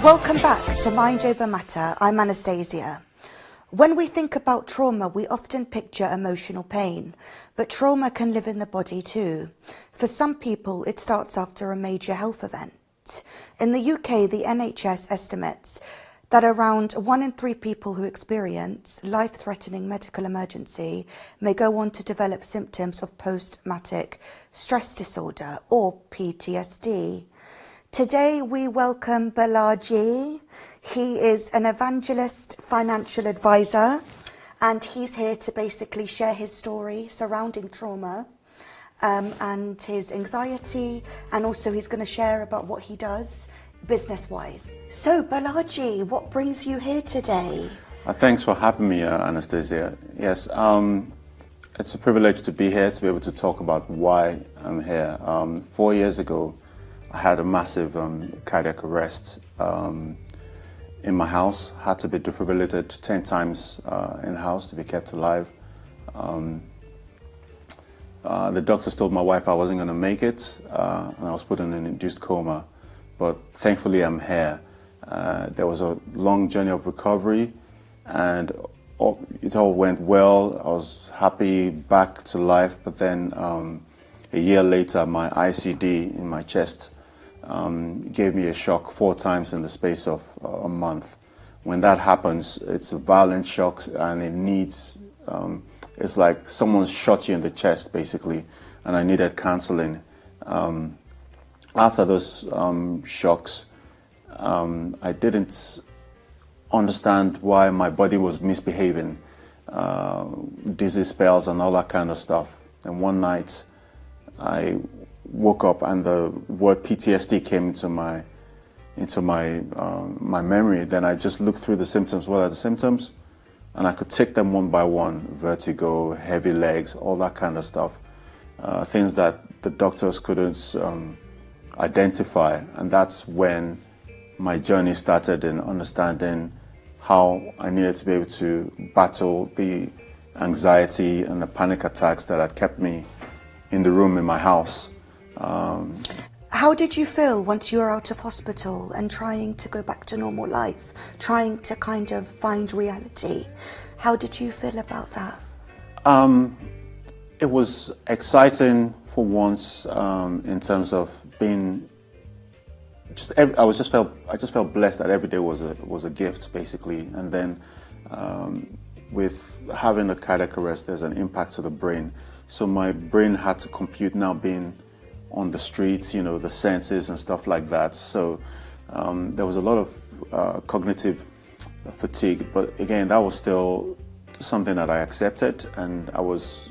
Welcome back to Mind Over Matter. I'm Anastasia. When we think about trauma, we often picture emotional pain, but trauma can live in the body too. For some people, it starts after a major health event. In the UK, the NHS estimates that around 1 in 3 people who experience life-threatening medical emergency may go on to develop symptoms of post-traumatic stress disorder or PTSD. Today we welcome Balaji. He is an evangelist financial advisor, and he's here to basically share his story surrounding trauma and his anxiety, and also he's going to share about what he does business-wise. So Balaji, what brings you here today? Thanks for having me, Anastasia. Yes, it's a privilege to be here, to be able to talk about why I'm here. 4 years ago, I had a massive cardiac arrest in my house. Had to be defibrillated 10 times in the house to be kept alive. The doctors told my wife I wasn't going to make it, and I was put in an induced coma. But thankfully I'm here. There was a long journey of recovery, and it all went well. I was happy, back to life. But then a year later, my ICD in my chest gave me a shock 4 times in the space of a month. When that happens, it's a violent shock, and it needs, it's like someone shot you in the chest, basically, and I needed counseling. After those shocks, I didn't understand why my body was misbehaving, dizzy spells and all that kind of stuff. And one night, I woke up and the word PTSD came into my memory. Then I just looked through the symptoms. What are the symptoms? And I could take them one by one: vertigo, heavy legs, all that kind of stuff. Things that the doctors couldn't identify. And that's when my journey started in understanding how I needed to be able to battle the anxiety and the panic attacks that had kept me in the room in my house. How did you feel once you were out of hospital and trying to go back to normal life, trying to kind of find reality? How did you feel about that? It was exciting for once, in terms of being I just felt blessed that every day was a gift, basically. And then with having a cardiac arrest, there's an impact to the brain. So my brain had to compute now being on the streets, you know, the senses and stuff like that. So there was a lot of cognitive fatigue, but again, that was still something that I accepted and I was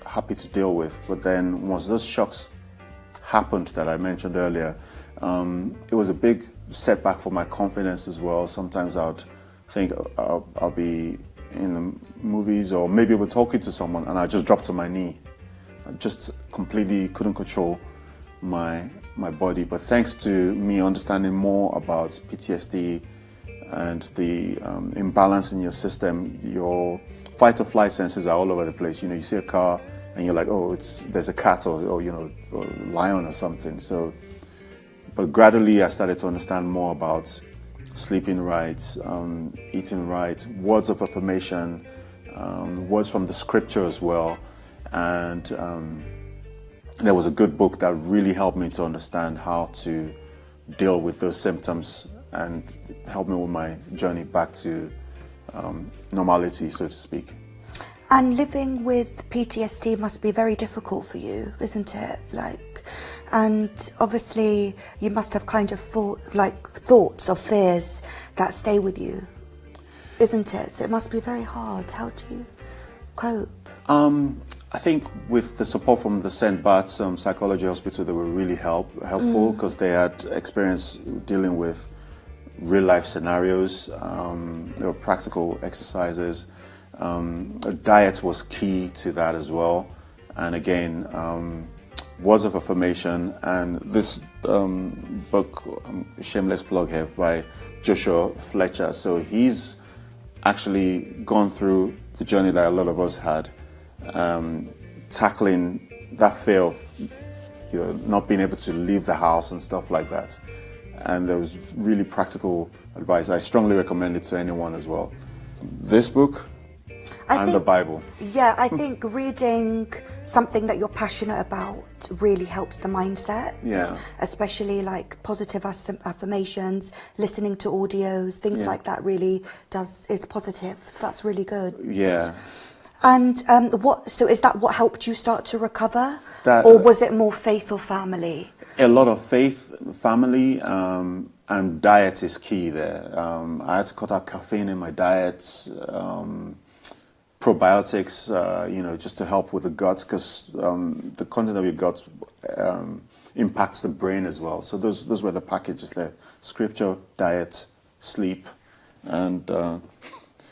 happy to deal with. But then once those shocks happened that I mentioned earlier, it was a big setback for my confidence as well. Sometimes I would think I'll be in the movies or maybe we're talking to someone and I just drop to my knee. I just completely couldn't control my body. But thanks to me understanding more about PTSD and the imbalance in your system, your fight or flight senses are all over the place. You know, you see a car and you're like, oh, there's a cat or you know, or a lion or something. So, but gradually I started to understand more about sleeping right, eating right, words of affirmation, words from the scripture as well. And there was a good book that really helped me to understand how to deal with those symptoms and help me with my journey back to normality, so to speak. And living with PTSD must be very difficult for you, isn't it? And obviously you must have kind of thoughts or fears that stay with you, isn't it? So it must be very hard. How do you cope? I think with the support from the St. Bart's Psychology Hospital, they were really helpful because they had experience dealing with real life scenarios. There were practical exercises. Diet was key to that as well. And again, words of affirmation. And this book, shameless plug here, by Joshua Fletcher. So he's actually gone through the journey that a lot of us had. Tackling that fear of not being able to leave the house and stuff like that. and there was really practical advice. I strongly recommend it to anyone as well. This book and the Bible. Yeah, I think reading something that you're passionate about really helps the mindset. Yeah. Especially like positive affirmations, listening to audios, things like that really is positive. So that's really good. Yeah. And so is that what helped you start to recover? That, or was it more faith or family? A lot of faith, family, and diet is key there. I had to cut out caffeine in my diet. Probiotics, just to help with the guts, because the content of your guts impacts the brain as well. So those were the packages there: scripture, diet, sleep, and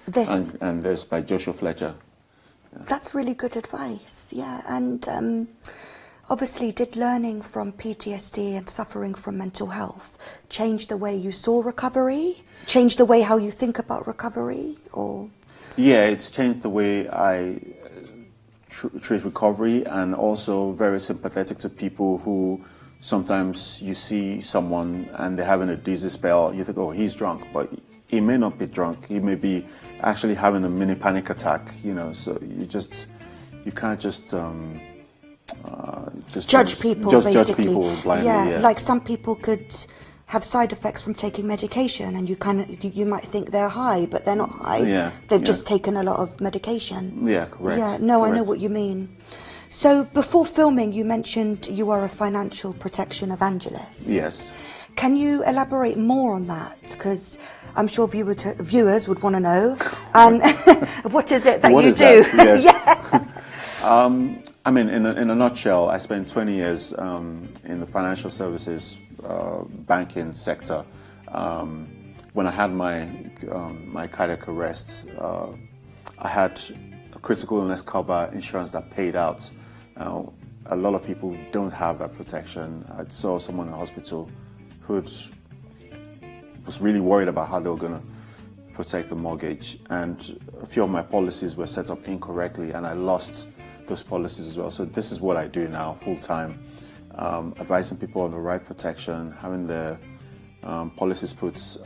this by Joshua Fletcher. Yeah. That's really good advice. Yeah, and obviously, did learning from PTSD and suffering from mental health change the way you saw recovery? Change the way how you think about recovery, or? Yeah, it's changed the way I treat recovery, and also very sympathetic to people who sometimes you see someone and they're having a dizzy spell. You think, oh, he's drunk, but he may not be drunk. He may be actually having a mini panic attack. So you can't just judge people. Just basically. judge people blindly. Yeah, like some people could have side effects from taking medication, and you might think they're high, but they're not high. Yeah, they've just taken a lot of medication. Yeah, correct. Yeah, no, correct. I know what you mean. So before filming, you mentioned you are a financial protection evangelist. Yes. Can you elaborate more on that? Because I'm sure viewers would want to know. And what is it that you do? That? Yeah. I mean, in a nutshell, I spent 20 years in the financial services banking sector. When I had my cardiac arrest, I had a critical illness cover insurance that paid out. A lot of people don't have that protection. I saw someone in the hospital who was really worried about how they were going to protect the mortgage, and a few of my policies were set up incorrectly, and I lost those policies as well. So this is what I do now, full-time, advising people on the right protection, having the policies put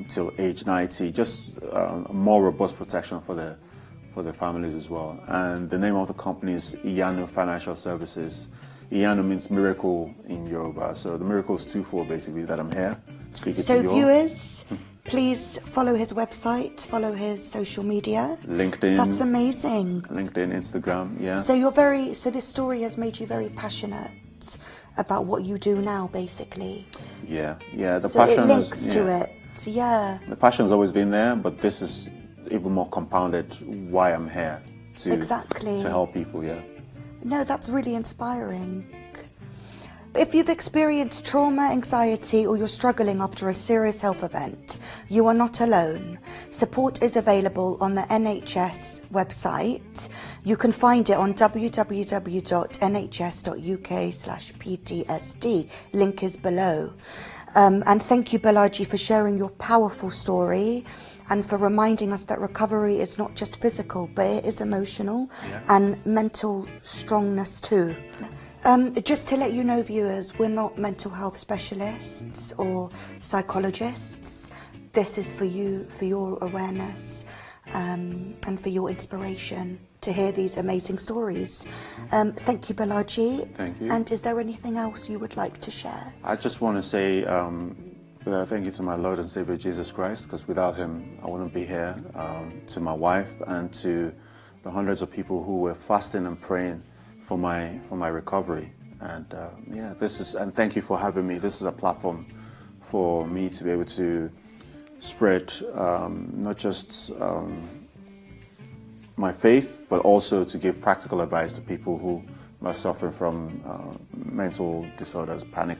till age 90, just a more robust protection for the families as well. And the name of the company is Iyanu Financial Services. Iyanu means miracle in Yoruba, so the miracle is twofold basically, that I'm here speaking to you. So viewers, please follow his website, follow his social media. LinkedIn. That's amazing. LinkedIn, Instagram, yeah. So this story has made you very passionate about what you do now, basically. Yeah. The so passion it links is, to it, yeah. The passion's always been there, but this is even more compounded why I'm here to help people, yeah. No, that's really inspiring. If you've experienced trauma, anxiety, or you're struggling after a serious health event, you are not alone. Support is available on the NHS website. You can find it on www.nhs.uk/PTSD. Link is below. And thank you, Balaji, for sharing your powerful story and for reminding us that recovery is not just physical, but it is emotional and mental strongness too. Just to let you know, viewers, we're not mental health specialists or psychologists. This is for you, for your awareness and for your inspiration to hear these amazing stories. Thank you, Balaji. Thank you. And is there anything else you would like to share? I just want to say thank you to my Lord and Savior Jesus Christ, because without him I wouldn't be here. To my wife and to the hundreds of people who were fasting and praying for my recovery. And and thank you for having me. This is a platform for me to be able to spread not just my faith, but also to give practical advice to people who are suffering from mental disorders, panic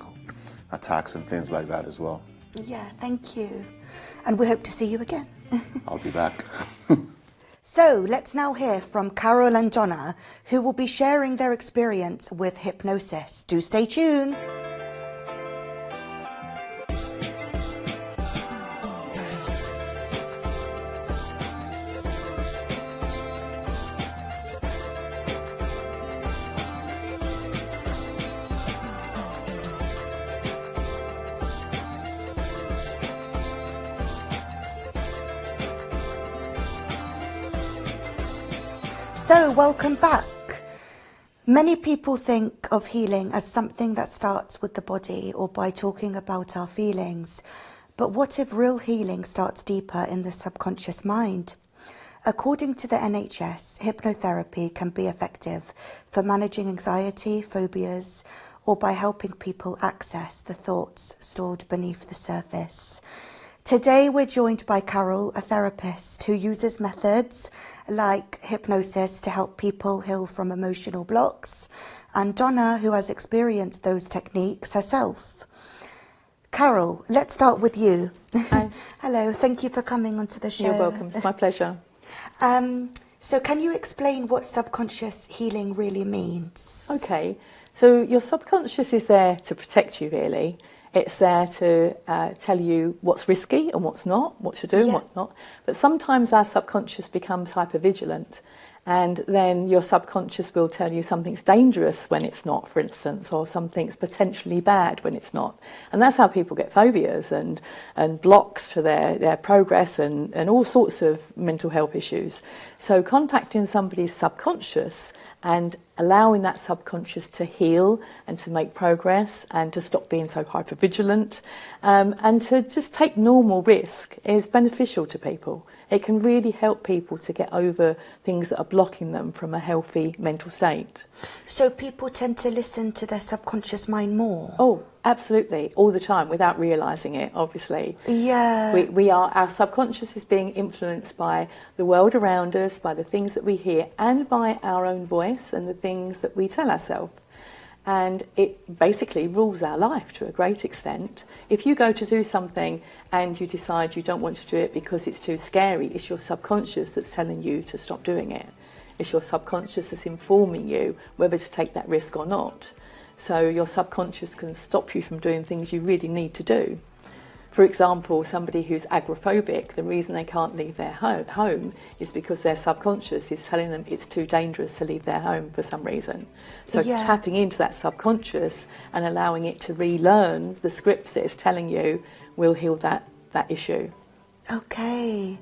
attacks and things like that as well. Yeah, thank you. And we hope to see you again. I'll be back. So let's now hear from Carol and Donna, who will be sharing their experience with hypnosis. Do stay tuned. So, welcome back. Many people think of healing as something that starts with the body or by talking about our feelings. But what if real healing starts deeper in the subconscious mind? According to the NHS, hypnotherapy can be effective for managing anxiety, phobias, or by helping people access the thoughts stored beneath the surface. Today we're joined by Carol, a therapist who uses methods like hypnosis to help people heal from emotional blocks, and Donna, who has experienced those techniques herself. Carol, let's start with you. Hi. Hello, thank you for coming onto the show. You're welcome, it's my pleasure. So can you explain what subconscious healing really means? Okay, so your subconscious is there to protect you, really. It's there to tell you what's risky and what's not, what to do and what not. But sometimes our subconscious becomes hypervigilant, and then your subconscious will tell you something's dangerous when it's not, for instance, or something's potentially bad when it's not. And that's how people get phobias and blocks to their progress and all sorts of mental health issues. So contacting somebody's subconscious and allowing that subconscious to heal and to make progress and to stop being so hypervigilant and to just take normal risk is beneficial to people. It can really help people to get over things that are blocking them from a healthy mental state. So people tend to listen to their subconscious mind more? Oh, absolutely, all the time, without realising it, obviously. Yeah. Our subconscious is being influenced by the world around us, by the things that we hear, and by our own voice and the things that we tell ourselves. And it basically rules our life to a great extent. If you go to do something and you decide you don't want to do it because it's too scary, it's your subconscious that's telling you to stop doing it. It's your subconscious that's informing you whether to take that risk or not. So your subconscious can stop you from doing things you really need to do. For example, somebody who's agoraphobic, the reason they can't leave their home is because their subconscious is telling them it's too dangerous to leave their home for some reason. So tapping into that subconscious and allowing it to relearn the scripts that it's telling you will heal that issue. Okay.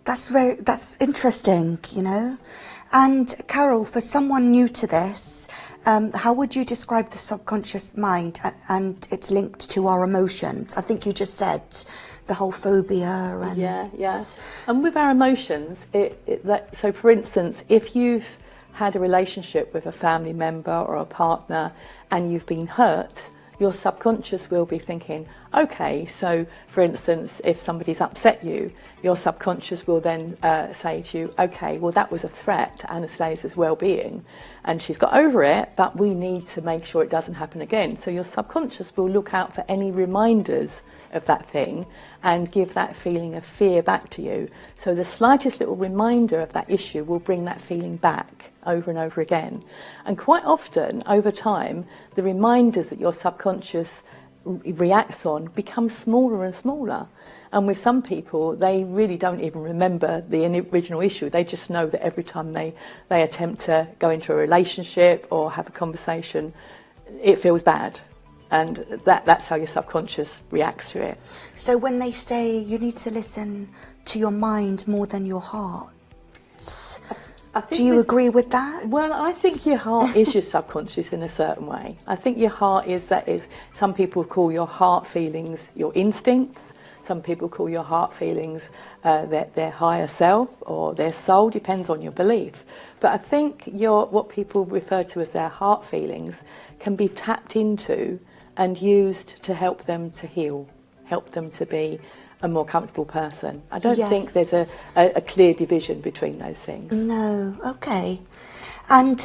That's interesting, you know. And Carol, for someone new to this, how would you describe the subconscious mind and it's linked to our emotions? I think you just said the whole phobia. And yeah. And with our emotions, so for instance, if you've had a relationship with a family member or a partner and you've been hurt, your subconscious will be thinking, okay, so for instance, if somebody's upset you, your subconscious will then say to you, okay, well that was a threat to Anastasia's well-being and she's got over it, but we need to make sure it doesn't happen again. So your subconscious will look out for any reminders of that thing and give that feeling of fear back to you. So the slightest little reminder of that issue will bring that feeling back over and over again. And quite often, over time, the reminders that your subconscious reacts on become smaller and smaller. And with some people, they really don't even remember the original issue. They just know that every time they attempt to go into a relationship or have a conversation, it feels bad. And that's how your subconscious reacts to it. So when they say you need to listen to your mind more than your heart, do you agree with that? Well, I think your heart is your subconscious in a certain way. I think your heart is some people call your heart feelings your instincts. Some people call your heart feelings their higher self or their soul, depends on your belief. But I think what people refer to as their heart feelings can be tapped into and used to help them to heal, help them to be a more comfortable person. I don't think there's a clear division between those things. No, okay. And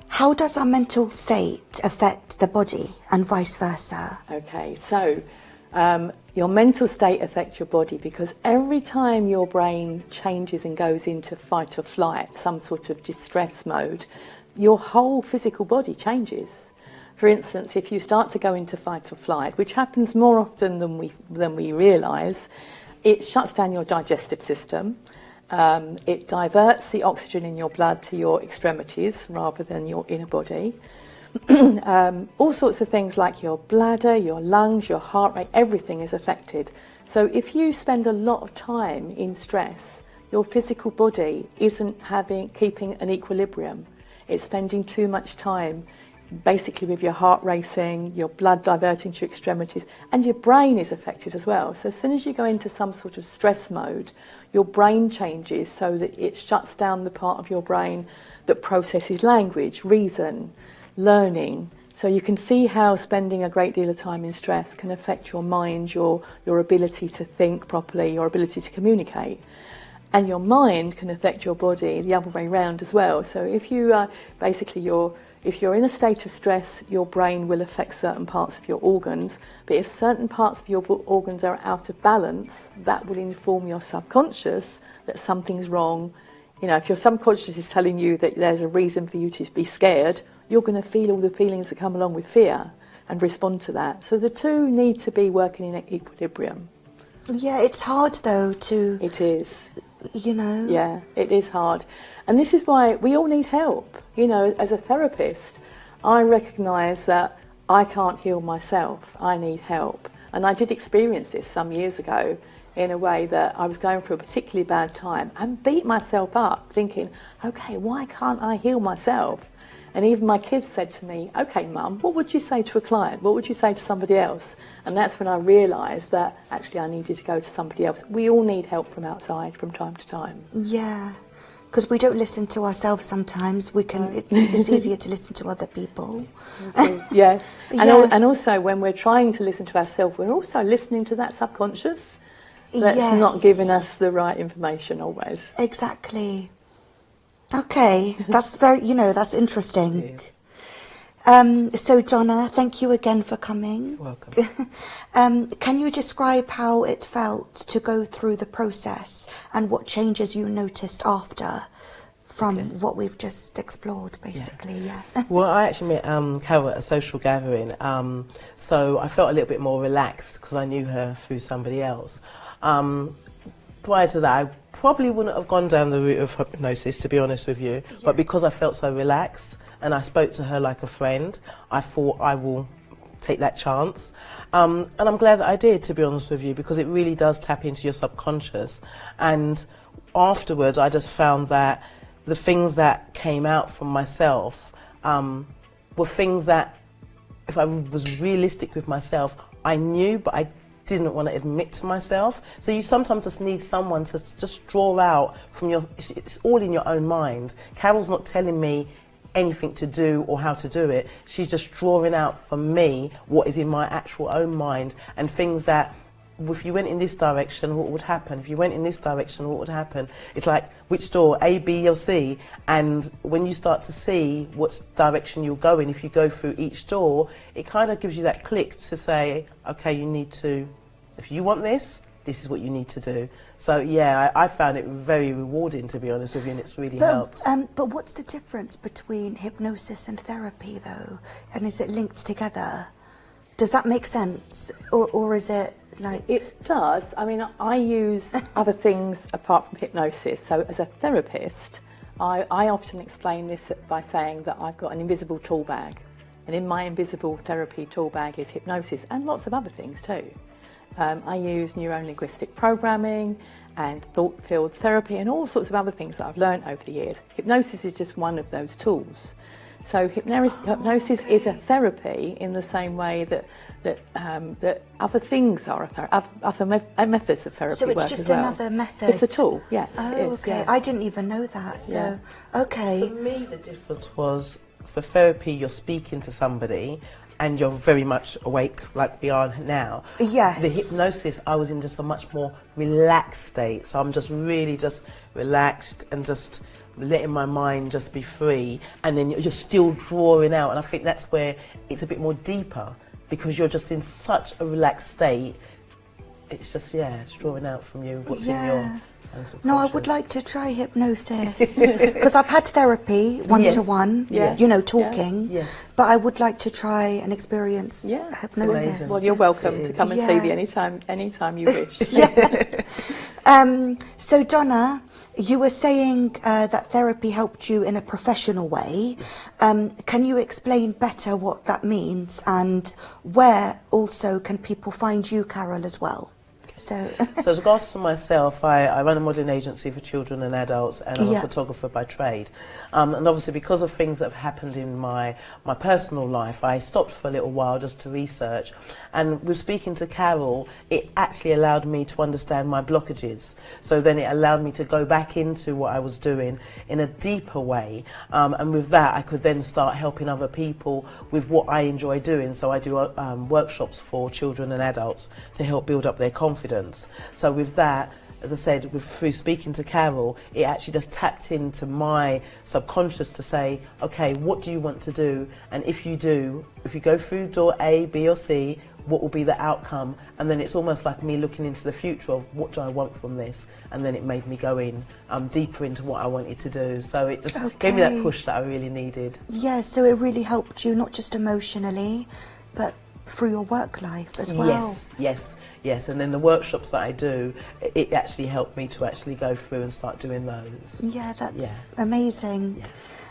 how does our mental state affect the body and vice versa? Okay, so your mental state affects your body because every time your brain changes and goes into fight or flight, some sort of distress mode, your whole physical body changes. For instance, if you start to go into fight or flight, which happens more often than we realise, it shuts down your digestive system. It diverts the oxygen in your blood to your extremities rather than your inner body. All sorts of things like your bladder, your lungs, your heart rate, everything is affected. So if you spend a lot of time in stress, your physical body isn't keeping an equilibrium. It's spending too much time basically with your heart racing, your blood diverting to your extremities, and your brain is affected as well. So as soon as you go into some sort of stress mode, your brain changes so that it shuts down the part of your brain that processes language, reason, learning. So you can see how spending a great deal of time in stress can affect your mind, your ability to think properly, your ability to communicate. And your mind can affect your body the other way around as well. So if you if you're in a state of stress, your brain will affect certain parts of your organs. But if certain parts of your organs are out of balance, that will inform your subconscious that something's wrong. You know, if your subconscious is telling you that there's a reason for you to be scared, you're going to feel all the feelings that come along with fear and respond to that. So the two need to be working in equilibrium. Yeah, it's hard though to... It is. You know? Yeah, it is hard. And this is why we all need help. You know, as a therapist, I recognise that I can't heal myself. I need help. And I did experience this some years ago in a way that I was going through a particularly bad time and beat myself up thinking, okay, why can't I heal myself? And even my kids said to me, okay, Mum, what would you say to a client? What would you say to somebody else? And that's when I realised that actually I needed to go to somebody else. We all need help from outside from time to time. Yeah, because we don't listen to ourselves sometimes. We can. It's easier to listen to other people. Yes. Yeah. And also when we're trying to listen to ourselves, we're also listening to that subconscious that's Yes. not giving us the right information always. Exactly. Okay, that's that's interesting. So Donna, thank you again for coming. Welcome. Can you describe how it felt to go through the process and what changes you noticed after from what we've just explored, basically? Yeah. Well, I actually met Carol at a social gathering, so I felt a little bit more relaxed because I knew her through somebody else. Prior to that, I probably wouldn't have gone down the route of hypnosis, to be honest with you, but because I felt so relaxed and I spoke to her like a friend, I thought I will take that chance. And I'm glad that I did, to be honest with you, because it really does tap into your subconscious. And afterwards, I just found that the things that came out from myself were things that, if I was realistic with myself, I knew, but I didn't want to admit to myself. So you sometimes just need someone to just draw out from your, it's all in your own mind. Carol's not telling me anything to do or how to do it. She's just drawing out from me what is in my actual own mind, and things that, if you went in this direction, what would happen? If you went in this direction, what would happen? It's like, which door, A, B, or C? And when you start to see what direction you'll go in, if you go through each door, it kind of gives you that click to say, okay, you need to, if you want this, this is what you need to do. So yeah, I found it very rewarding, to be honest with you, and it's really helped. But what's the difference between hypnosis and therapy, though? And is it linked together? Does that make sense? Or is it like... It does. I mean, I use other things apart from hypnosis. So as a therapist, I often explain this by saying that I've got an invisible tool bag. And in my invisible therapy tool bag is hypnosis and lots of other things too. I use neuro-linguistic programming and thought field therapy and all sorts of other things that I've learned over the years. Hypnosis is just one of those tools. So hypnosis is a therapy in the same way that other things are other methods of therapy work as well. So it's just another method? It's a tool, yes. Oh, it is, okay. yeah. I didn't even know that. So, okay. For me, the difference was, for therapy, you're speaking to somebody and you're very much awake like we are now. Yes. The hypnosis, I was in just a much more relaxed state. So I'm just really just relaxed and just letting my mind just be free. And then you're still drawing out. And I think that's where it's a bit more deeper, because you're just in such a relaxed state. It's just, it's drawing out from you what's in your... No, I would like to try hypnosis because I've had therapy one-to-one, talking. Yes. But I would like to try and experience hypnosis. Well, you're welcome to come and see me anytime you wish. So Donna, you were saying that therapy helped you in a professional way. Can you explain better what that means, and where also can people find you, Carol, as well? So, So as regards to myself, I run a modelling agency for children and adults, and I'm a photographer by trade. And obviously because of things that have happened in my personal life, I stopped for a little while just to research. And with speaking to Carol, it actually allowed me to understand my blockages. So then it allowed me to go back into what I was doing in a deeper way. And with that, I could then start helping other people with what I enjoy doing. So I do workshops for children and adults to help build up their confidence. So with that, as I said, through speaking to Carol, it actually just tapped into my subconscious to say, okay, what do you want to do? And if you go through door A, B or C, what will be the outcome? And then it's almost like me looking into the future of what do I want from this? And then it made me go in deeper into what I wanted to do. So it just gave me that push that I really needed. Yeah, so it really helped you, not just emotionally, but through your work life as well. Yes. And then the workshops that I do, it actually helped me to actually go through and start doing those. Yeah, that's amazing. Yeah.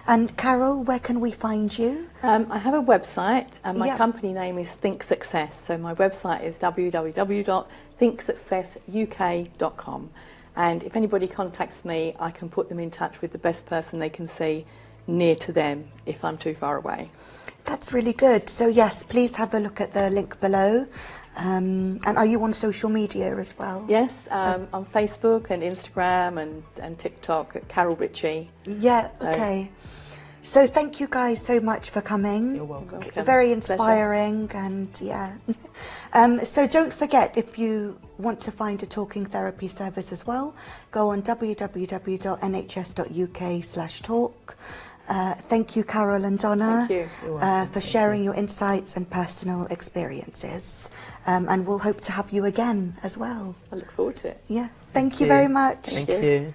And Carol, where can we find you? I have a website, and my company name is Think Success. So my website is www.thinksuccessuk.com. And if anybody contacts me, I can put them in touch with the best person they can see near to them if I'm too far away. That's really good. So yes, please have a look at the link below. And are you on social media as well? Yes, on Facebook and Instagram and TikTok at Carol Ritchie. Yeah, okay. So thank you guys so much for coming. You're welcome. Very inspiring. And so don't forget, if you want to find a talking therapy service as well, go on www.nhs.uk/talk. Thank you, Carol and Donna, for sharing your insights and personal experiences. And we'll hope to have you again as well. I look forward to it. Yeah, thank you very much. Thank you.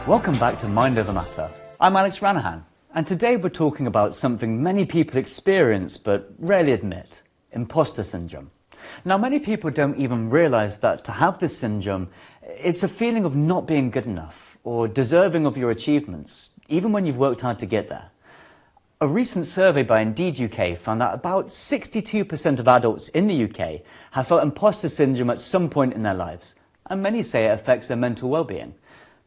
Welcome back to Mind Over Matter. I'm Alex Ranahan, and today we're talking about something many people experience but rarely admit: imposter syndrome. Now, many people don't even realise that to have this syndrome, it's a feeling of not being good enough or deserving of your achievements, even when you've worked hard to get there. A recent survey by Indeed UK found that about 62% of adults in the UK have felt imposter syndrome at some point in their lives, and many say it affects their mental well-being.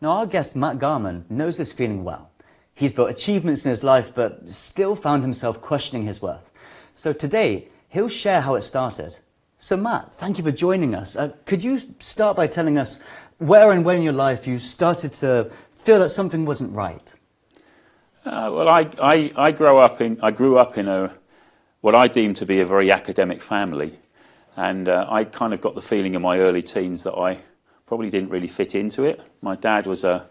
Now, our guest Matt Garman knows this feeling well. He's built achievements in his life, but still found himself questioning his worth. So today, he'll share how it started. So Matt, thank you for joining us. Could you start by telling us where and when in your life you started to feel that something wasn't right? Well, I grew up in what I deemed to be a very academic family, and I kind of got the feeling in my early teens that I probably didn't really fit into it. My dad was a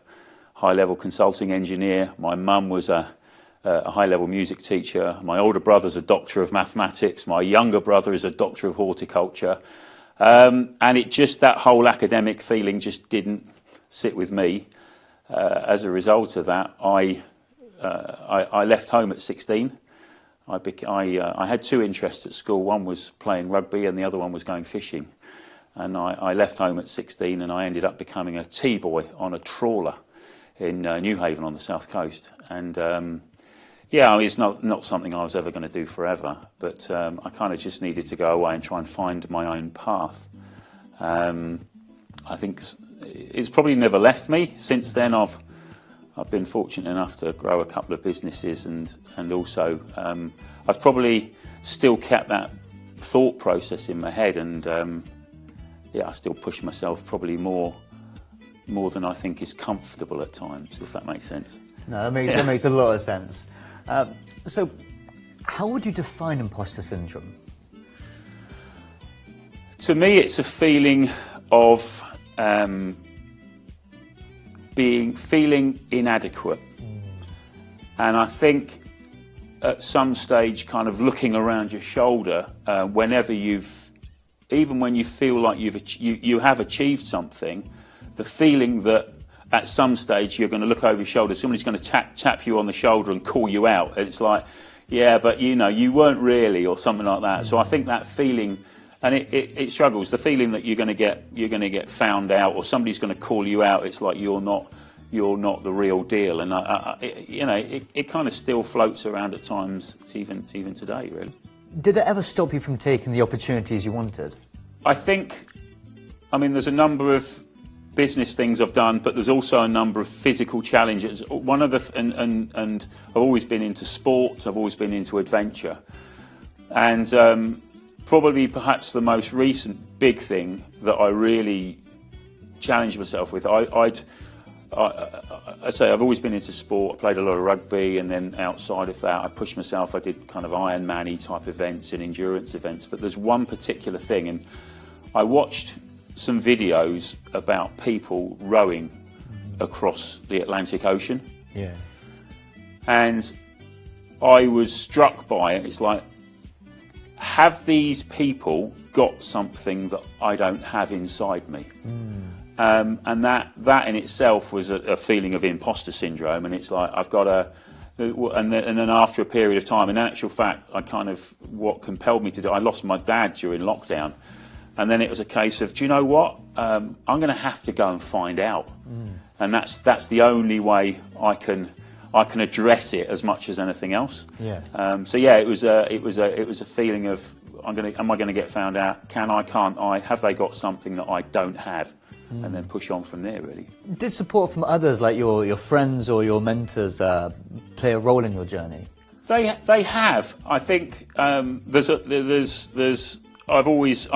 high-level consulting engineer. My mum was a high-level music teacher. My older brother's a doctor of mathematics. My younger brother is a doctor of horticulture. And that whole academic feeling just didn't sit with me. As a result of that, I left home at 16. I had two interests at school. One was playing rugby and the other one was going fishing. And I left home at 16 and I ended up becoming a T-boy on a trawler in Newhaven on the south coast. And it's not something I was ever going to do forever, but I kind of just needed to go away and try and find my own path. I think it's probably never left me. Since then I've been fortunate enough to grow a couple of businesses, and also I've probably still kept that thought process in my head, and I still push myself probably more than I think is comfortable at times, if that makes sense. No, that makes a lot of sense. So, how would you define imposter syndrome? To me, it's a feeling of feeling inadequate, and I think at some stage, kind of looking around your shoulder, even when you feel like you have achieved something, the feeling that at some stage you're going to look over your shoulder, somebody's going to tap you on the shoulder and call you out. And it's like, yeah, but you weren't really, or something like that. So I think that feeling, and it struggles, the feeling that you're going to get found out, or somebody's going to call you out. It's like you're not the real deal, and it kind of still floats around at times, even today, really. Did it ever stop you from taking the opportunities you wanted? I think, there's a number of business things I've done, but there's also a number of physical challenges. One of the and I've always been into sport. I've always been into adventure, and probably perhaps the most recent big thing that I really challenged myself with. I'd say I've always been into sport. I played a lot of rugby, and then outside of that, I pushed myself. I did kind of Ironman-y type events and endurance events. But there's one particular thing, and I watched some videos about people rowing across the Atlantic Ocean. Yeah. And I was struck by it. It's like, have these people got something that I don't have inside me? And that in itself was a feeling of imposter syndrome. And it's like, I've got to, and then after a period of time, in actual fact, what compelled me to do, I lost my dad during lockdown. And then it was a case of, do you know what? I'm going to have to go and find out, and that's the only way I can address it as much as anything else. Yeah. It was a feeling of, am I going to get found out? Can't I? Have they got something that I don't have? And then push on from there, really. Did support from others, like your friends or your mentors, play a role in your journey? They have. I think I've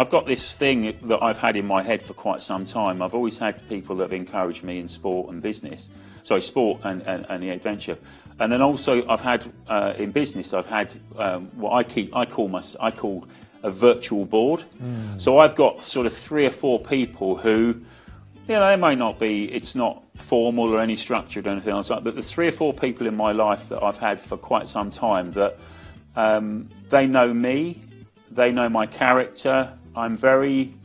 got this thing that I've had in my head for quite some time. I've always had people that have encouraged me in sport and business. Sorry, sport and the adventure. And then also I've had, in business, I've had what I call a virtual board. So I've got sort of 3 or 4 people who, they may not be, it's not formal or any structured or anything else like that, but there's 3 or 4 people in my life that I've had for quite some time that they know me. They know my character. I'm very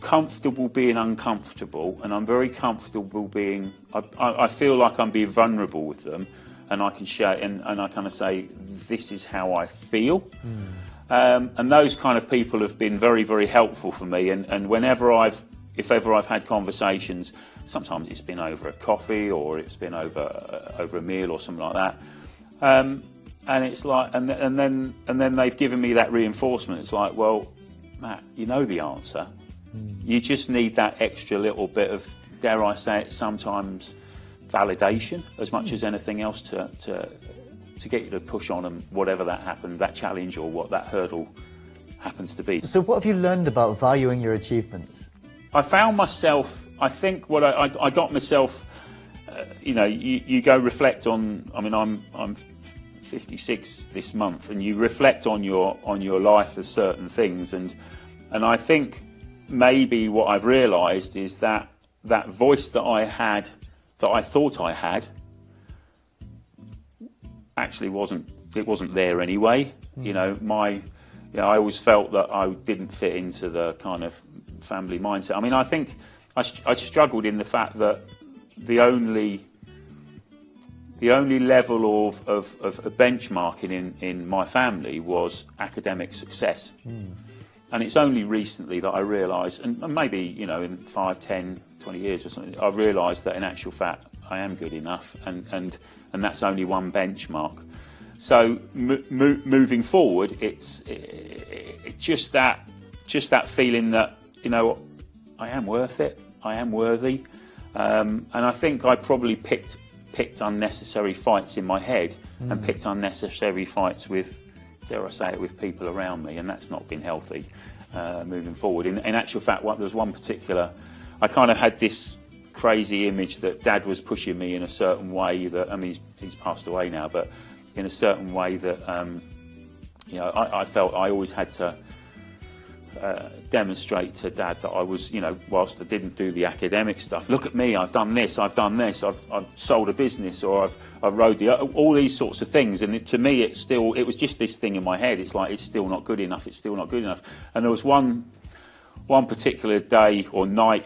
comfortable being uncomfortable, and I'm very comfortable being, I feel like I'm being vulnerable with them, and I can share, and I kind of say, this is how I feel. And those kind of people have been very, very helpful for me, and if ever I've had conversations, sometimes it's been over a coffee, or it's been over a meal or something like that. And it's like, and then they've given me that reinforcement. It's like, well, Matt, you know the answer. You just need that extra little bit of, dare I say it, sometimes validation, as much as anything else, to get you to push on, and whatever that happened, that challenge or what that hurdle happens to be. So what have you learned about valuing your achievements? I found myself, I think what I got myself, you go reflect on, I'm 56 this month, and you reflect on your life as certain things, and I think maybe what I've realised is that voice that I had, that I thought I had, actually wasn't there anyway. I always felt that I didn't fit into the kind of family mindset. I think I struggled in the fact that the only level of benchmarking in my family was academic success. And it's only recently that I realised, and maybe, in 5, 10, 20 years or something, I've realised that in actual fact I am good enough, and that's only one benchmark. So moving forward, it's just that feeling that, I am worth it, I am worthy, and I think I probably picked unnecessary fights in my head, and picked unnecessary fights with, dare I say it, with people around me, and that's not been healthy moving forward. In actual fact, there was one particular, I kind of had this crazy image that Dad was pushing me in a certain way that, he's passed away now, but in a certain way that, I felt I always had to demonstrate to Dad that I was, whilst I didn't do the academic stuff, look at me, I've done this, I've sold a business, or I've rode all these sorts of things. And to me, it was just this thing in my head. It's like, it's still not good enough, it's still not good enough. And there was one particular day or night,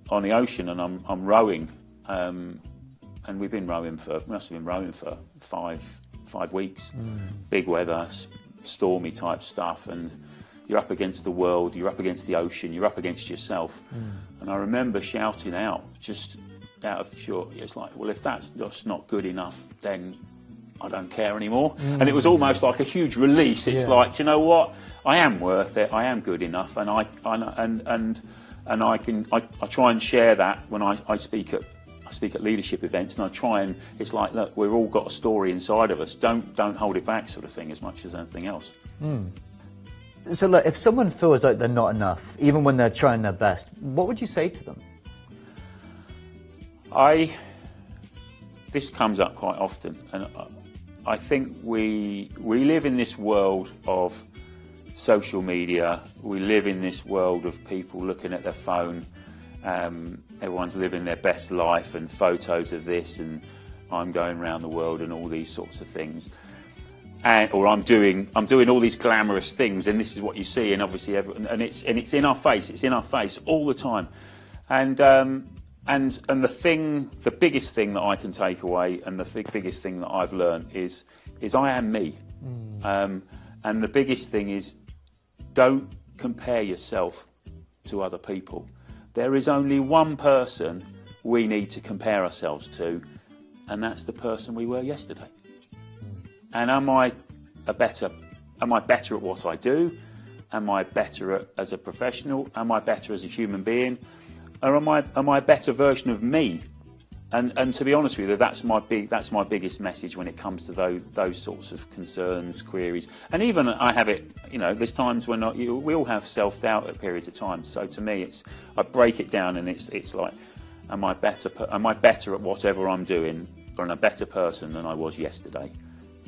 on the ocean and I'm rowing, and we must have been rowing for five weeks. Big weather, stormy type stuff, and you're up against the world, you're up against the ocean, you're up against yourself. And I remember shouting out, just out of pure, it's like, well, if that's just not good enough, then I don't care anymore. And it was almost like a huge release. It's like, do you know what? I am worth it. I am good enough, and I try and share that when I speak at leadership events, and I try and, it's like, look, we've all got a story inside of us. Don't hold it back, sort of thing, as much as anything else. So look, if someone feels like they're not enough, even when they're trying their best, what would you say to them? This comes up quite often, and I think we live in this world of social media. We live in this world of people looking at their phone. Everyone's living their best life and photos of this, and I'm going around the world and all these sorts of things. Or I'm doing all these glamorous things, and this is what you see, and obviously it's in our face. It's in our face all the time, and the biggest thing that I can take away, and the biggest thing that I've learned is I am me, and the biggest thing is, don't compare yourself to other people. There is only one person we need to compare ourselves to, and that's the person we were yesterday. And am I better at what I do? Am I better as a professional? Am I better as a human being? Or am I a better version of me? And to be honest with you, that's my biggest message when it comes to those sorts of concerns, queries. And even I have it, there's times when we all have self-doubt at periods of time. So to me, I break it down, and it's like, am I better at whatever I'm doing, or am I a better person than I was yesterday?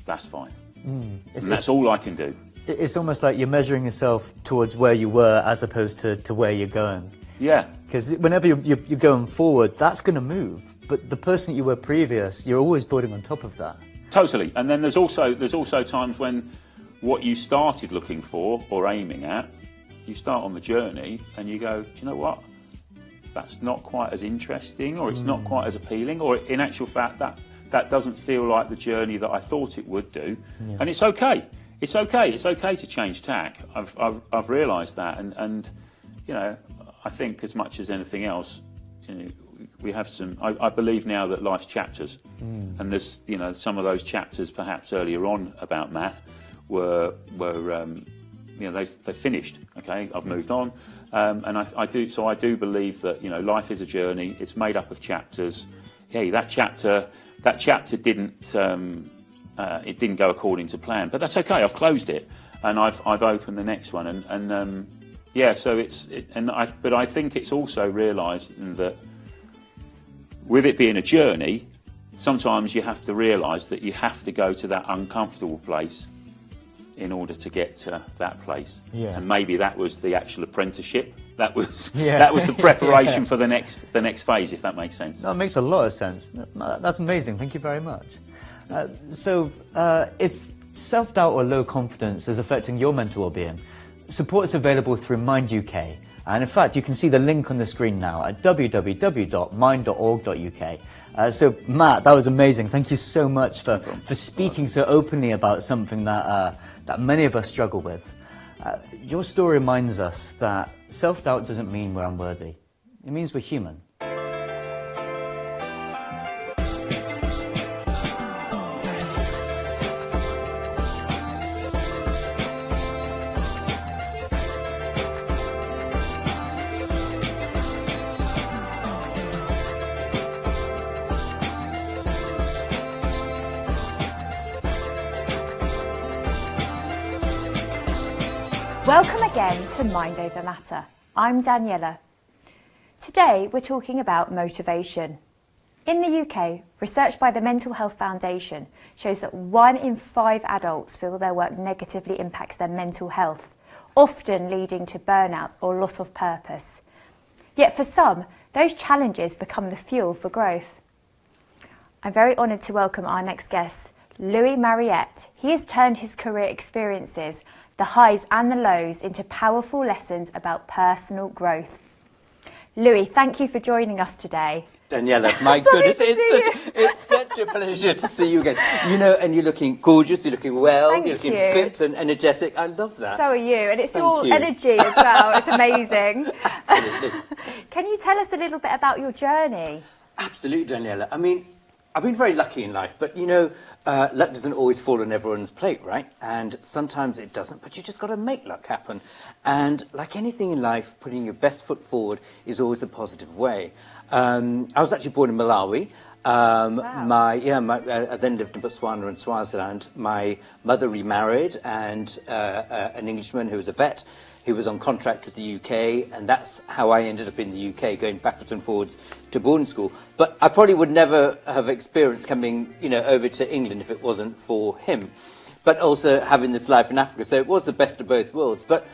That's fine. And that's all I can do. It's almost like you're measuring yourself towards where you were as opposed to where you're going. Yeah. Because whenever you're going forward, that's going to move. But the person that you were previous, you're always building on top of that. Totally. And then there's also times when what you started looking for or aiming at, you start on the journey and you go, do you know what? That's not quite as interesting, or it's not quite as appealing, or in actual fact that doesn't feel like the journey that I thought it would do. Yeah. And it's okay. It's okay. It's okay to change tack. I've realised that, and I think as much as anything else, we have some. I believe now that life's chapters, and there's some of those chapters perhaps earlier on about Matt were they finished. Okay, I've moved on, and I do believe that life is a journey. It's made up of chapters. Hey, that chapter didn't go according to plan, but that's okay. I've closed it, and I've opened the next one, and so but I think it's also realising that with it being a journey, sometimes you have to realise that you have to go to that uncomfortable place in order to get to that place. Yeah. And maybe that was the actual apprenticeship. That was the preparation for the next phase, if that makes sense. That makes a lot of sense. That's amazing. Thank you very much. If self-doubt or low confidence is affecting your mental well-being, support is available through Mind UK. And in fact, you can see the link on the screen now at www.mind.org.uk. So Matt, that was amazing. Thank you so much for speaking so openly about something that many of us struggle with. Your story reminds us that self-doubt doesn't mean we're unworthy. It means we're human. Welcome again to Mind Over Matter. I'm Daniela. Today we're talking about motivation. In the UK, research by the Mental Health Foundation shows that 1 in 5 adults feel their work negatively impacts their mental health, often leading to burnout or loss of purpose. Yet for some, those challenges become the fuel for growth. I'm very honoured to welcome our next guest, Louis Mariette. He has turned his career experiences, the highs and the lows, into powerful lessons about personal growth. Louis, thank you for joining us today. Daniela, my goodness, it's such a pleasure to see you again. You know, and you're looking gorgeous, you're looking well, you're looking fit and energetic. I love that. So are you, and it's your energy as well. It's amazing. Absolutely. Can you tell us a little bit about your journey? Absolutely, Daniela. I mean, I've been very lucky in life, but you know, luck doesn't always fall on everyone's plate, right? And sometimes it doesn't, but you just got to make luck happen. And like anything in life, putting your best foot forward is always a positive way. I was actually born in Malawi. Wow. I then lived in Botswana and Swaziland. My mother remarried, and an Englishman who was a vet, who was on contract with the UK, and that's how I ended up in the UK, going backwards and forwards to boarding school. But I probably would never have experienced coming, you know, over to England if it wasn't for him. But also having this life in Africa, so it was the best of both worlds. But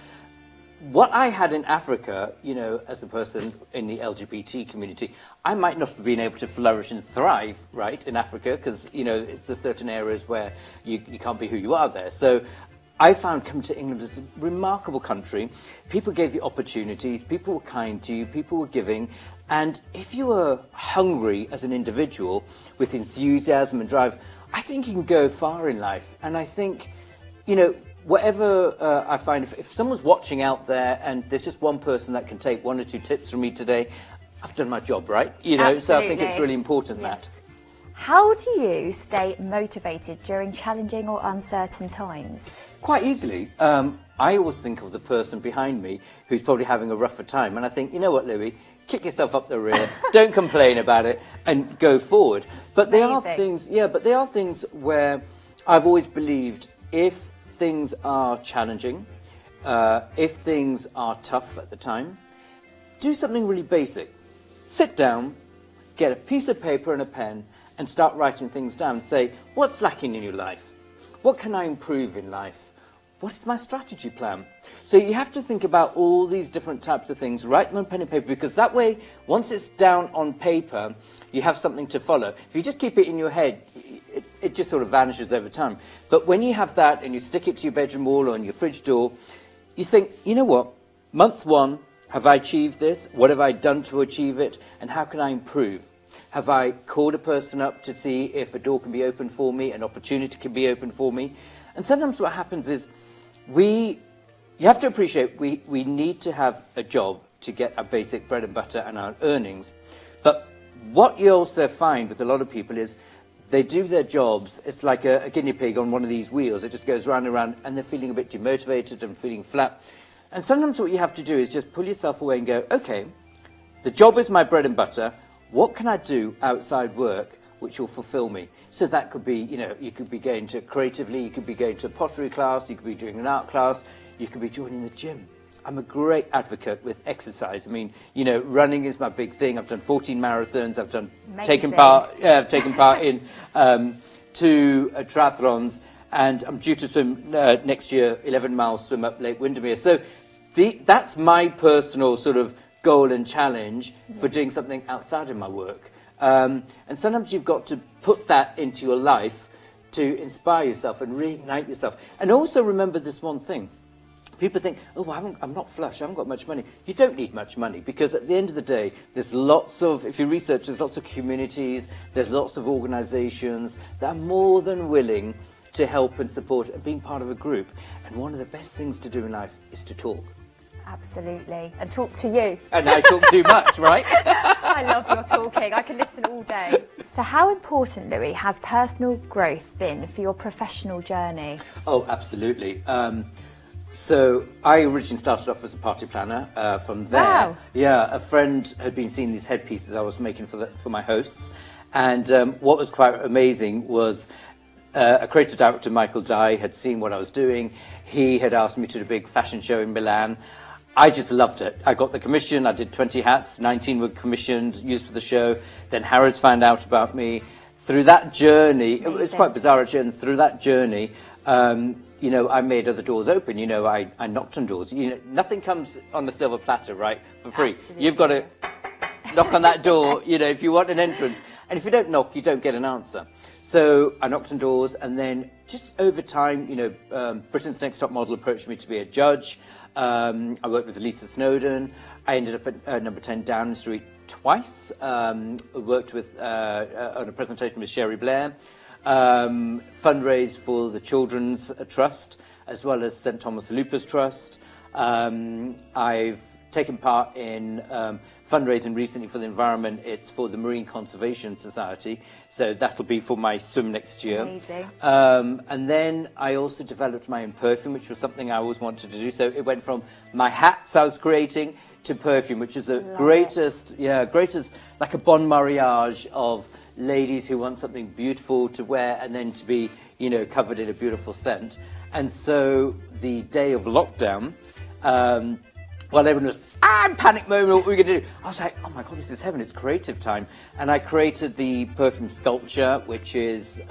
what I had in Africa, you know, as a person in the LGBT community, I might not have been able to flourish and thrive, right, in Africa, because, you know, there's certain areas where you can't be who you are there. So I found coming to England was a remarkable country. People gave you opportunities, people were kind to you, people were giving, and if you were hungry as an individual with enthusiasm and drive, I think you can go far in life. And I think, you know, whatever I find, if someone's watching out there and there's just one person that can take 1 or 2 tips from me today, I've done my job, right? You know, Absolutely. So I think it's really important that. How do you stay motivated during challenging or uncertain times? Quite easily. I always think of the person behind me who's probably having a rougher time, and I think, you know what, Louis, kick yourself up the rear, don't complain about it, and go forward. But there are things, where I've always believed if things are challenging, if things are tough at the time, do something really basic. Sit down, get a piece of paper and a pen, and start writing things down. Say, what's lacking in your life? What can I improve in life? What is my strategy plan? So you have to think about all these different types of things, write them on pen and paper, because that way, once it's down on paper, you have something to follow. If you just keep it in your head, it just sort of vanishes over time. But when you have that and you stick it to your bedroom wall or on your fridge door, you think, you know what, month 1, have I achieved this? What have I done to achieve it? And how can I improve? Have I called a person up to see if a door can be opened for me, an opportunity can be opened for me? And sometimes what happens is you have to appreciate we need to have a job to get our basic bread and butter and our earnings. But what you also find with a lot of people is they do their jobs, it's like a guinea pig on one of these wheels. It just goes round and round, and they're feeling a bit demotivated and feeling flat. And sometimes what you have to do is just pull yourself away and go, okay, the job is my bread and butter. What can I do outside work which will fulfill me? So that could be, you know, you could be going to creatively, you could be going to a pottery class, you could be doing an art class, you could be joining the gym. I'm a great advocate with exercise. I mean, you know, running is my big thing. I've done 14 marathons. I've done taken part in 2 triathlons, and I'm due to swim next year 11 miles swim up Lake Windermere. So that's my personal sort of goal and challenge for doing something outside of my work. And sometimes you've got to put that into your life to inspire yourself and reignite yourself. And also remember this one thing. People think, oh, I'm not flush, I haven't got much money. You don't need much money, because at the end of the day, there's lots of, if you research, there's lots of communities, there's lots of organisations that are more than willing to help and support and being part of a group. And one of the best things to do in life is to talk. Absolutely. And talk to you. And I talk too much, right? I love your talking. I can listen all day. So how important, Louis, has personal growth been for your professional journey? Oh, absolutely. So I originally started off as a party planner. From there, wow. Yeah, a friend had been seeing these headpieces I was making for my hosts. And what was quite amazing was a creative director, Michael Dye, had seen what I was doing. He had asked me to do a big fashion show in Milan. I just loved it. I got the commission. I did 20 hats. 19 were commissioned, used for the show. Then Harrods found out about me. Through that journey, it's quite bizarre, actually, and through that journey, you know, I made other doors open. You know, I knocked on doors. You know, nothing comes on a silver platter, right, for free. Absolutely. You've got to knock on that door, you know, if you want an entrance. And if you don't knock, you don't get an answer. So I knocked on doors, and then just over time, you know, Britain's Next Top Model approached me to be a judge. I worked with Lisa Snowdon, I ended up at number 10 Downing Street twice. Worked with on a presentation with Sherry Blair. Fundraised for the Children's Trust as well as St Thomas Lupus Trust. I've taken part in fundraising recently for the environment. It's for the Marine Conservation Society, so that'll be for my swim next year. Amazing. And then I also developed my own perfume, which was something I always wanted to do. So it went from my hats I was creating to perfume, which is the greatest, like a bon mariage of ladies who want something beautiful to wear and then to be, you know, covered in a beautiful scent. And so the day of lockdown, while everyone was, panic moment, what are we going to do? I was like, oh my God, this is heaven, it's creative time. And I created the perfume sculpture, which is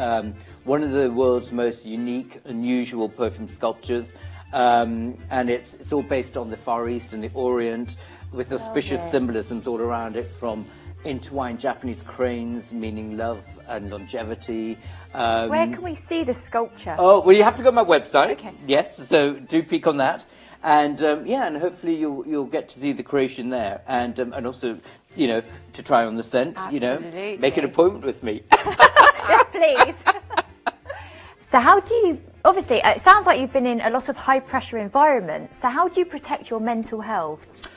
one of the world's most unique, unusual perfume sculptures. And it's all based on the Far East and the Orient, with auspicious symbolisms all around it, from intertwined Japanese cranes, meaning love and longevity. Where can we see the sculpture? Oh, well, you have to go to my website. Okay. Yes, so do peek on that. And and hopefully you'll get to see the creation there, and also, you know, to try on the scent. Absolutely. You know, make an appointment with me. Yes, please. So how do you, obviously, it sounds like you've been in a lot of high pressure environments. So how do you protect your mental health?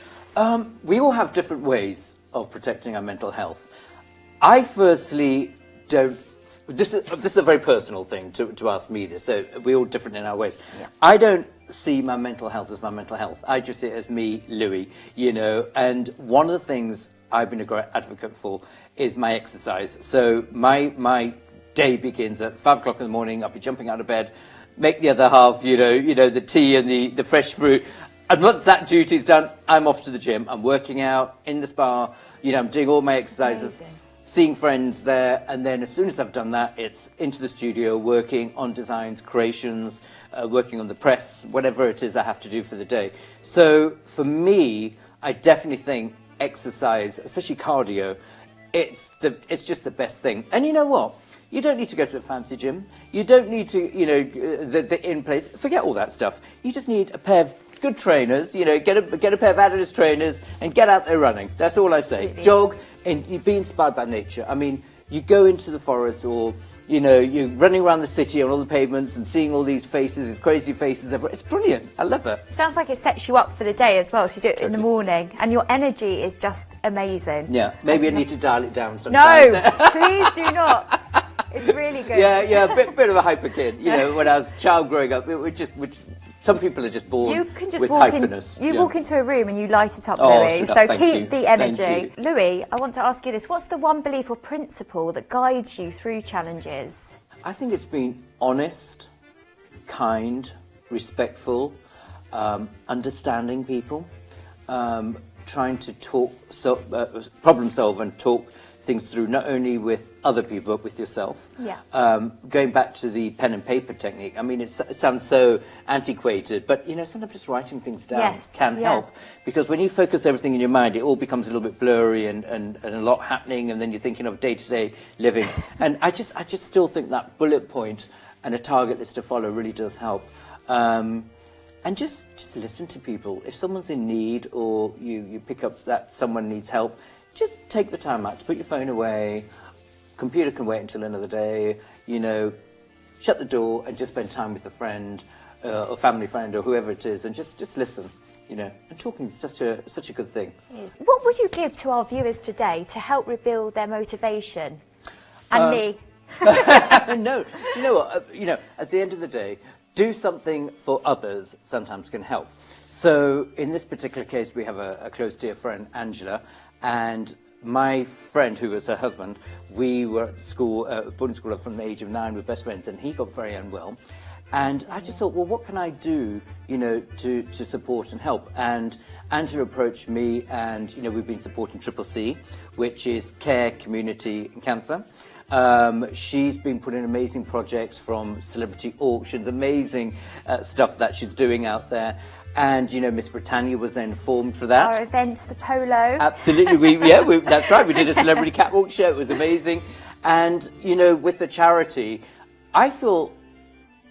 We all have different ways of protecting our mental health. I firstly don't. This is a very personal thing to ask me this. So we're all different in our ways. Yeah. I don't see my mental health as my mental health. I just see it as me, Louis, you know. And one of the things I've been a great advocate for is my exercise. So my day begins at 5 o'clock in the morning. I'll be jumping out of bed, make the other half, you know, the tea and the fresh fruit. And once that duty's done, I'm off to the gym. I'm working out in the spa. You know, I'm doing all my exercises. Amazing. Seeing friends there, and then as soon as I've done that, it's into the studio, working on designs, creations, working on the press, whatever it is I have to do for the day. So for me, I definitely think exercise, especially cardio, it's just the best thing. And you know what? You don't need to go to a fancy gym. You don't need to, you know, the in-place. Forget all that stuff. You just need a pair of good trainers, you know, get a pair of Adidas trainers and get out there running. That's all I say. Absolutely. Jog and be inspired by nature. I mean, you go into the forest, or, you know, you're running around the city on all the pavements and seeing all these faces, these crazy faces everywhere. It's brilliant. I love it. Sounds like it sets you up for the day as well. So you do it in the morning, and your energy is just amazing. Yeah, maybe I need to dial it down sometimes. No, please do not. It's really good. Yeah, bit of a hyper kid. You know, when I was a child growing up, some people are just born with hyperness. You walk into a room and you light it up, Louis. So keep the energy. Louis, I want to ask you this. What's the one belief or principle that guides you through challenges? I think it's being honest, kind, respectful, understanding people, trying to problem solve and talk things through, not only with other people but with yourself. Yeah. Going back to the pen and paper technique, I mean, it sounds so antiquated, but you know, sometimes just writing things down can help, because when you focus everything in your mind, it all becomes a little bit blurry and a lot happening, and then you're thinking of day-to-day living. And I just still think that bullet point and a target list to follow really does help. And just listen to people. If someone's in need, or you pick up that someone needs help, just take the time out to put your phone away. Computer can wait until another day. You know, shut the door and just spend time with a friend, or family friend, or whoever it is, and just listen. You know, and talking is such a good thing. What would you give to our viewers today to help rebuild their motivation? And me. No, do you know what? You know, at the end of the day, do something for others sometimes can help. So in this particular case, we have a close dear friend, Angela. And my friend, who was her husband, we were at school, boarding school from the age of 9, with best friends, and he got very unwell. And I just thought, well, what can I do, you know, to support and help? And Angela approached me, and, you know, we've been supporting CCC, which is Care, Community and Cancer. She's been putting amazing projects, from celebrity auctions, amazing stuff that she's doing out there. And, you know, Miss Britannia was then formed for that. Our event, the polo. Absolutely. That's right. We did a celebrity catwalk show. It was amazing. And, you know, with the charity, I feel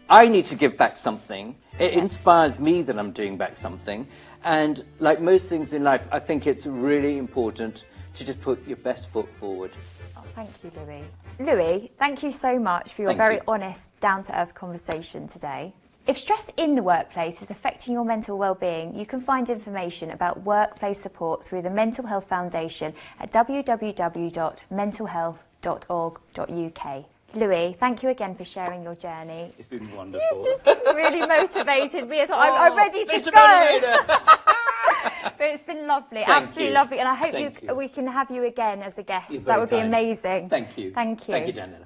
I need to give back something. It inspires me that I'm doing back something. And like most things in life, I think it's really important to just put your best foot forward. Oh, thank you, Louis. Louis, thank you so much for your very honest, down-to-earth conversation today. If stress in the workplace is affecting your mental well-being, you can find information about workplace support through the Mental Health Foundation at www.mentalhealth.org.uk. Louis, thank you again for sharing your journey. It's been wonderful. You've just really motivated me as well. I'm ready to go. But it's been lovely, absolutely lovely. And I hope we can have you again as a guest. That would be amazing. Thank you. Thank you. Thank you, Daniela.